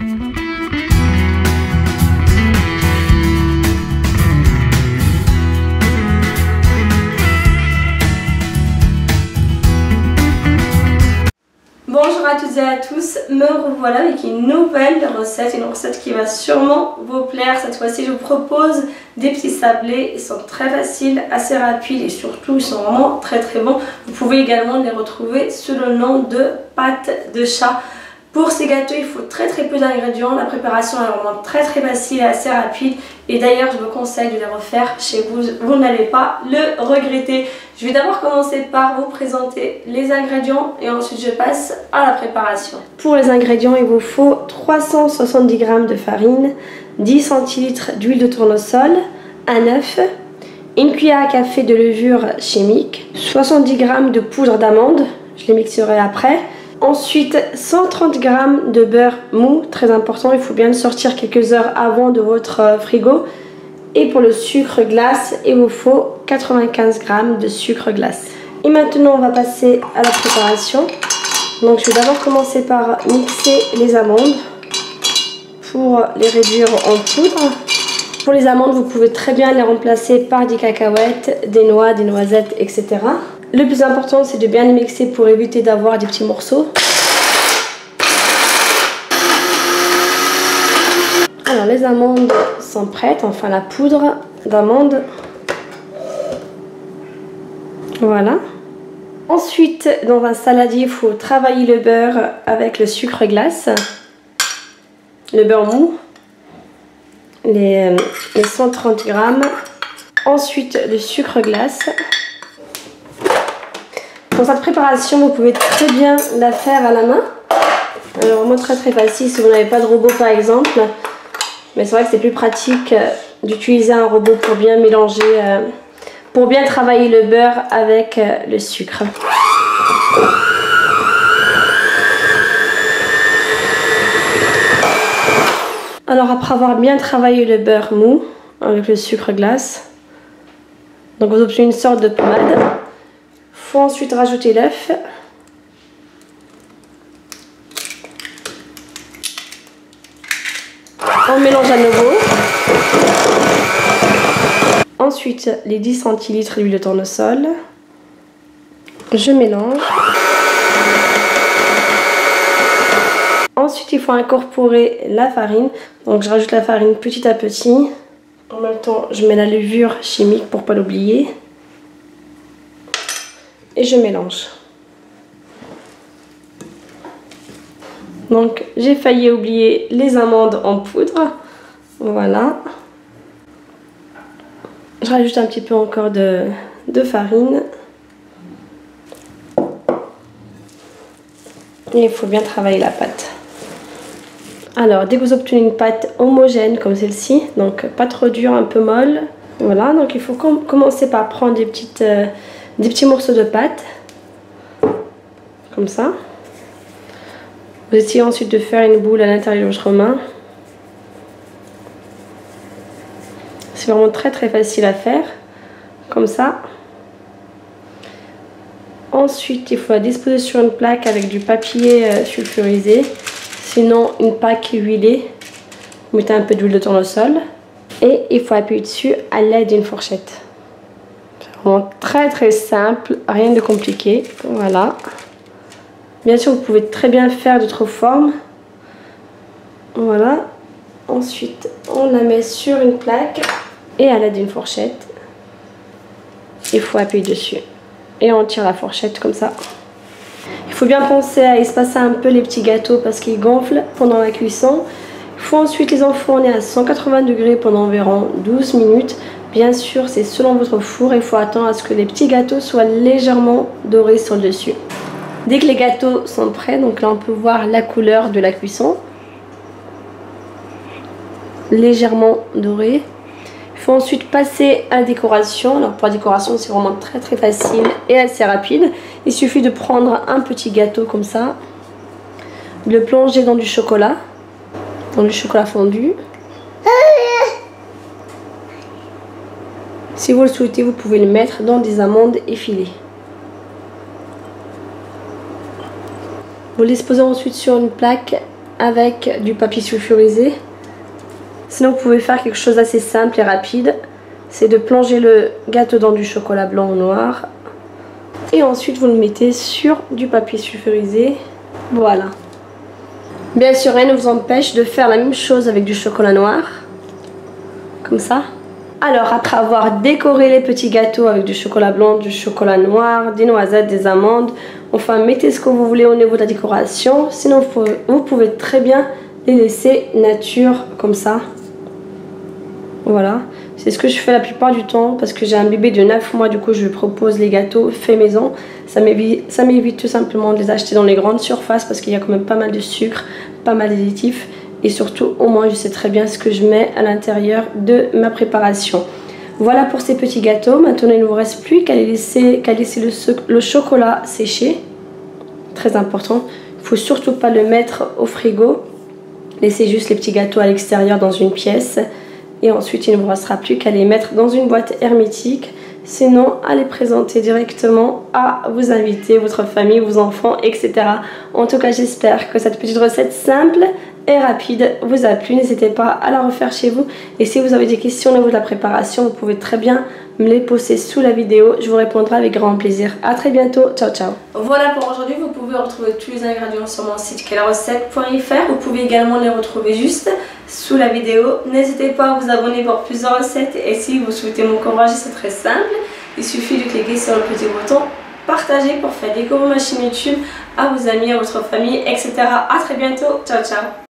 Bonjour à toutes et à tous, me revoilà avec une nouvelle recette, qui va sûrement vous plaire. Cette fois-ci je vous propose des petits sablés, ils sont très faciles, assez rapides et surtout ils sont vraiment très bons. Vous pouvez également les retrouver sous le nom de pâte de chat. Pour ces gâteaux il faut très peu d'ingrédients, la préparation est vraiment très facile et assez rapide. Et d'ailleurs je vous conseille de les refaire chez vous, vous n'allez pas le regretter. Je vais d'abord commencer par vous présenter les ingrédients et ensuite je passe à la préparation. Pour les ingrédients il vous faut 370 g de farine, 10 centilitres d'huile de tournesol, un œuf, une cuillère à café de levure chimique, 70 g de poudre d'amande, je les mixerai après. Ensuite 130 g de beurre mou, très important, il faut bien le sortir quelques heures avant de votre frigo. Et pour le sucre glace, il vous faut 95 g de sucre glace. Et maintenant on va passer à la préparation. Donc je vais d'abord commencer par mixer les amandes pour les réduire en poudre. Pour les amandes vous pouvez très bien les remplacer par des cacahuètes, des noix, des noisettes, etc. Le plus important c'est de bien les mixer pour éviter d'avoir des petits morceaux. Alors les amandes sont prêtes, enfin la poudre d'amande. Voilà. Ensuite dans un saladier il faut travailler le beurre avec le sucre glace, le beurre mou, les 130 g. Ensuite le sucre glace. Pour cette préparation vous pouvez très bien la faire à la main. Alors vraiment très facile si vous n'avez pas de robot par exemple. Mais c'est vrai que c'est plus pratique d'utiliser un robot pour bien mélanger, pour bien travailler le beurre avec le sucre. Alors après avoir bien travaillé le beurre mou avec le sucre glace, donc vous obtenez une sorte de pommade. Il faut ensuite rajouter l'œuf. On mélange à nouveau. Ensuite les 10 centilitres d'huile de tournesol. Je mélange. Ensuite il faut incorporer la farine. Donc je rajoute la farine petit à petit. En même temps je mets la levure chimique pour ne pas l'oublier. Et je mélange. Donc j'ai failli oublier les amandes en poudre. Voilà. Je rajoute un petit peu encore de farine. Et il faut bien travailler la pâte. Alors dès que vous obtenez une pâte homogène comme celle-ci, donc pas trop dure, un peu molle. Voilà, donc il faut commencer par prendre des petits morceaux de pâte. Comme ça. Vous essayez ensuite de faire une boule à l'intérieur de votre main. C'est vraiment très facile à faire. Comme ça. Ensuite, il faut la disposer sur une plaque avec du papier sulfurisé. Sinon, une plaque huilée. Vous mettez un peu d'huile de tournesol. Et il faut appuyer dessus à l'aide d'une fourchette. C'est vraiment très simple. Rien de compliqué. Voilà. Bien sûr, vous pouvez très bien faire d'autres formes. Voilà. Ensuite, on la met sur une plaque et à l'aide d'une fourchette, il faut appuyer dessus. Et on tire la fourchette comme ça. Il faut bien penser à espacer un peu les petits gâteaux parce qu'ils gonflent pendant la cuisson. Il faut ensuite les enfourner à 180 degrés pendant environ 12 minutes. Bien sûr, c'est selon votre four. Il faut attendre à ce que les petits gâteaux soient légèrement dorés sur le dessus. Dès que les gâteaux sont prêts, donc là on peut voir la couleur de la cuisson. Légèrement doré. Il faut ensuite passer à la décoration. Alors pour la décoration c'est vraiment très facile et assez rapide. Il suffit de prendre un petit gâteau comme ça, de le plonger dans du chocolat fondu. Si vous le souhaitez, vous pouvez le mettre dans des amandes effilées. Vous le disposez ensuite sur une plaque avec du papier sulfurisé. Sinon vous pouvez faire quelque chose d'assez simple et rapide. C'est de plonger le gâteau dans du chocolat blanc ou noir. Et ensuite vous le mettez sur du papier sulfurisé. Voilà. Bien sûr, rien ne vous empêche de faire la même chose avec du chocolat noir. Comme ça. Alors après avoir décoré les petits gâteaux avec du chocolat blanc, du chocolat noir, des noisettes, des amandes, enfin mettez ce que vous voulez au niveau de la décoration. Sinon vous pouvez très bien les laisser nature comme ça. Voilà, c'est ce que je fais la plupart du temps parce que j'ai un bébé de 9 mois, du coup je lui propose les gâteaux faits maison. Ça m'évite tout simplement de les acheter dans les grandes surfaces parce qu'il y a quand même pas mal de sucre, pas mal d'additifs et surtout au moins je sais très bien ce que je mets à l'intérieur de ma préparation. Voilà pour ces petits gâteaux. Maintenant il ne vous reste plus qu'à laisser le chocolat sécher, très important. Il ne faut surtout pas le mettre au frigo, laissez juste les petits gâteaux à l'extérieur dans une pièce. Et ensuite, il ne vous restera plus qu'à les mettre dans une boîte hermétique. Sinon, à les présenter directement à vos invités, votre famille, vos enfants, etc. En tout cas, j'espère que cette petite recette simple et rapide vous a plu. N'hésitez pas à la refaire chez vous. Et si vous avez des questions au niveau de la préparation, vous pouvez très bien me les poster sous la vidéo. Je vous répondrai avec grand plaisir. A très bientôt. Ciao, ciao. Voilà pour aujourd'hui. Vous pouvez retrouver tous les ingrédients sur mon site quelrecette.fr. Vous pouvez également les retrouver juste sous la vidéo. N'hésitez pas à vous abonner pour plus de recettes. Et si vous souhaitez m'encourager, c'est très simple. Il suffit de cliquer sur le petit bouton partager pour faire découvrir ma chaîne YouTube à vos amis, à votre famille, etc. A très bientôt. Ciao, ciao.